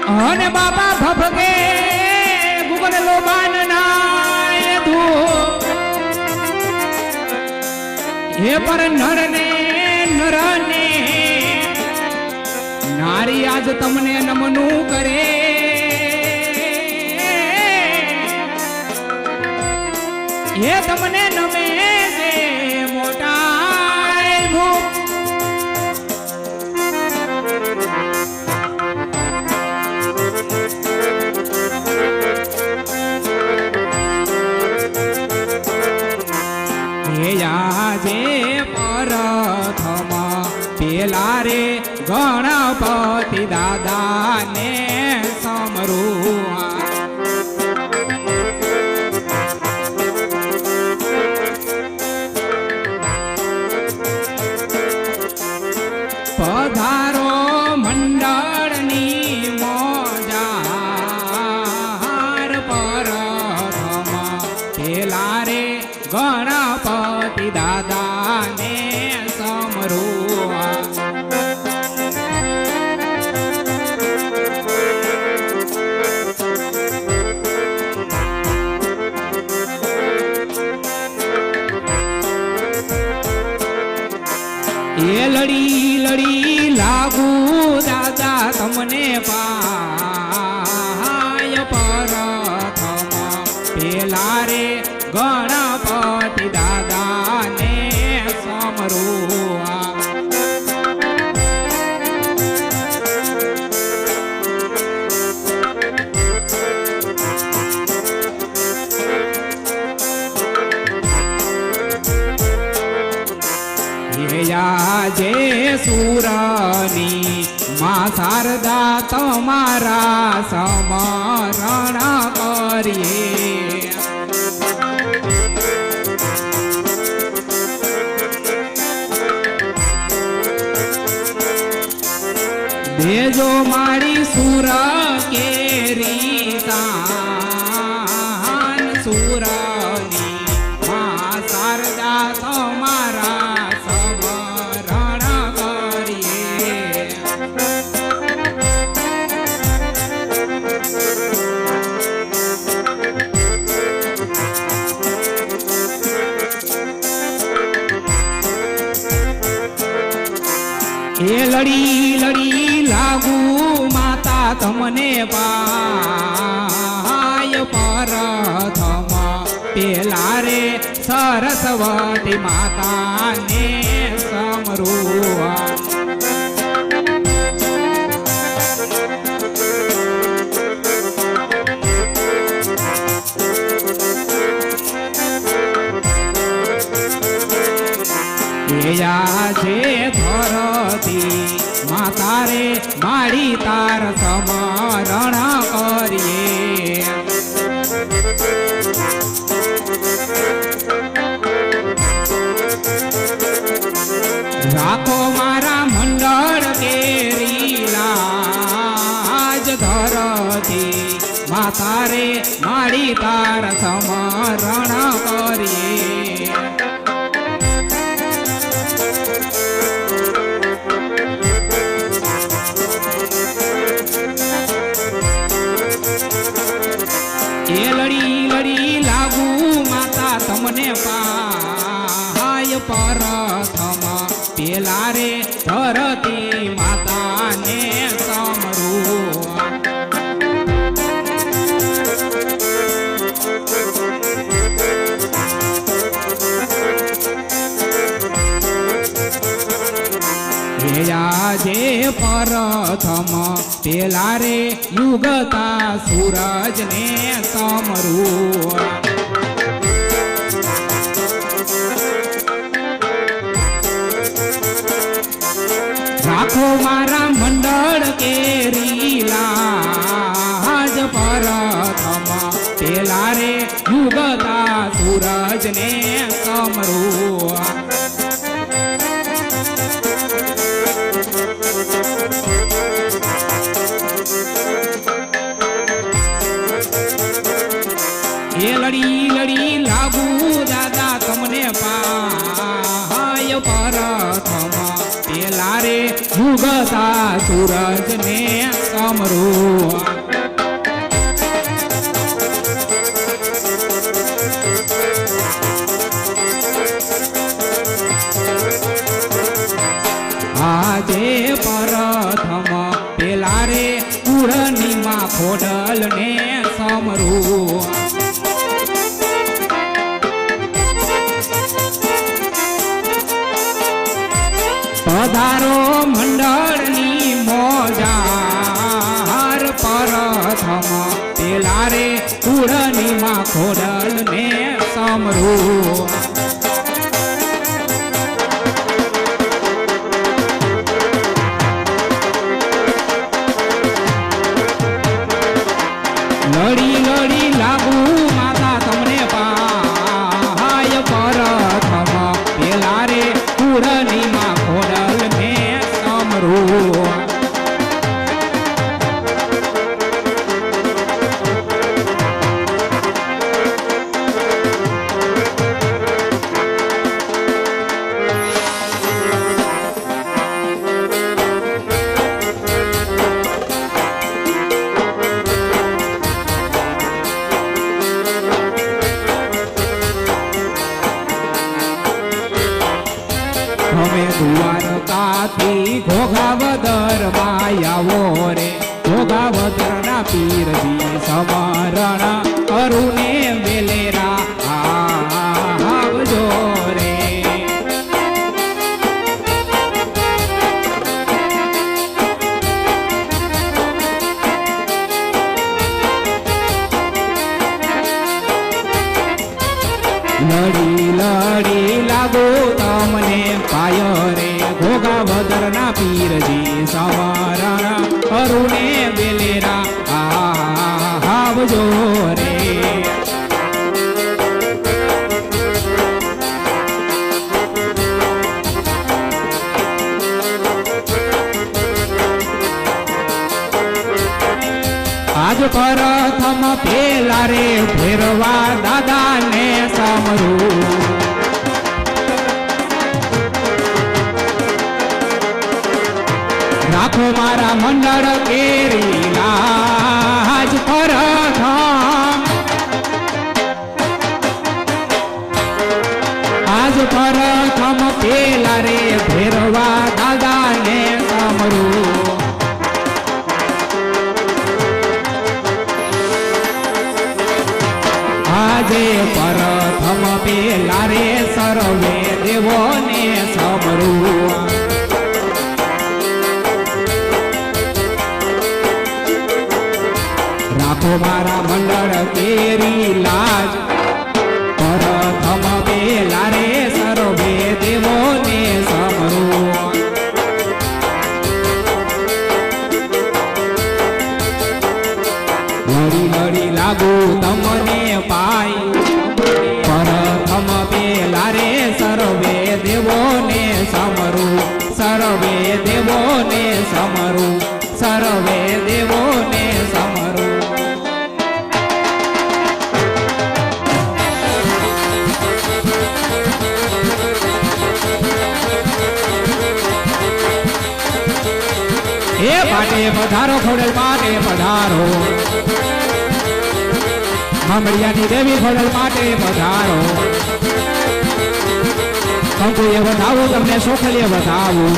અને બાબા ભભગે ગુગલ લોબાન નાય ધૂપ હે પર નરને નરને નારી આજ તમને નમનું કરે હે તમને નમે છે મોટા ભૂપ આજે પરથમ પેલા રે ગણપતિ દાદા ને સમરું પધારો મંડળની મોજાર પરથમ પેલા રે ગણપતિ દાદા ને સમરું એ લડી લડી લાગુ દાદા તમને પાય પરથમ પેલા રે ગણપતિ દાદા ને સમરું આજે સુરની માં શારદા તમારા સમરણ કરીએ દેજો મારી સુર કેરી તાન સુરની માં શારદા તમારા એ લડી લડી લાગુ માતા તમને પાય પરથમ પેલા રે સરસ્વતી માતા ને સમરું આજે ધરતી માતા રે મારી તાર સમરણ કરીએ રાખો મારા મંડળ કેરી લાજ ધરતી માતા રે મારી તાર સમરણ કરીએ એ લડી લડી લાગુ માતા તમને પાય પરથમ પેલા રે ધરતી માતા ને સમરું આજે પરથમ પેલા રે યુગતા સૂરજ ને સમરું રાખો મારા મંડળ કેરી લાજ પરથમ પેલા રે યુગતા સૂરજ ને સમરું એ લડી લડી લાગુ દાદા તમને પાય પરથમ પેલા રે યુગ ઉગતા સૂરજ ને સમરું આજે પ્રથમ પેલા રે પૂર્ણિમા ખોડલ ને સમરું પધારો મંડળની મોજાર પ્રથમ પેલા રે પૂર્ણિમા ખોડલ ને સમરું લડી લડી લાગુ માતા તમને પાય પ્રથમ પેલા રે પૂર્ણિમા ખોડલ ને સમરું અમે દ્વારકાથી ઘોઘાવદર માયાવો રે ઘોઘાવદર ના પીરજી સમરણ કરુને વેલેરા આવજો રે લડી લડી લાગો તમને પાય રે ઘોઘાવદર ના પીરજી સમરણ કરુને વેલેરા આવજો રે આજ પ્રથમ પેલા રે ભેરવા દાદા ને સમરું રાખો મારા મંડળ કેરી લાજ પ્રથમ આજ પ્રથમ પેલા રે ભેરવા દાદા ને સમરું આજે પ્રથમ પેલા રે સર્વે દેવોને સમરું રાખો મારા મંડળ કેરી લાજ પ્રથમ પેલા રે સર્વે દેવોને સમરું લડી લડી લાગુ તમને પાય પ્રથમ પેલા રે સર્વે દેવોને સમરું સર્વે દેવોને સમરું સર્વે દેવોને સમરું એ પાટે પધારો ખોડલ પાટે પધારો મામડિયાની દેવી ખોડલ માટે પધારો કંકુએ વધાવું તમને સોખલીએ વધાવું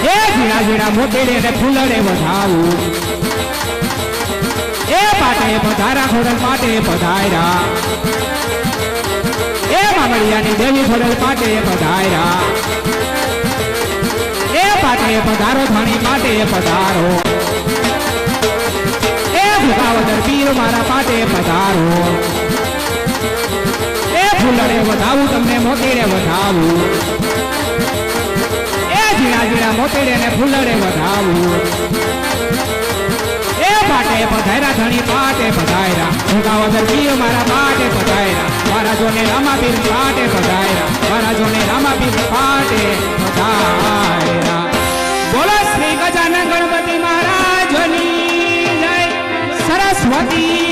એ ઝીણા ઝીણા મોતીડે ને ફૂલડે વધાવું એ પાટે પધારા ખોડલ માટે પધાર્યા એ મામડિયાની દેવી ખોડલ માટે પધાર્યા એ પાટે પધારો ધણી માટે પધારો એ ભૂકાવદર પીર મારા પાટે પધારો એ ફૂલડે વધાવું તમને મોતીડે વધાવું એ ઝીણા ઝીણા મોતીડે ને ફૂલડે વધાવું એ પાટે પધાર્યા ધણી પાટે પધાર્યા ભૂકાવદર પીર મારા પાટે પધાર્યા મારા જોને રામાપીર પાટે પધાર્યા મારા જોને રામાપીર પાટે પધાર્યા બોલો શ્રી ગજાનન ગણપતિ મહારાજની જય સરસ્વતી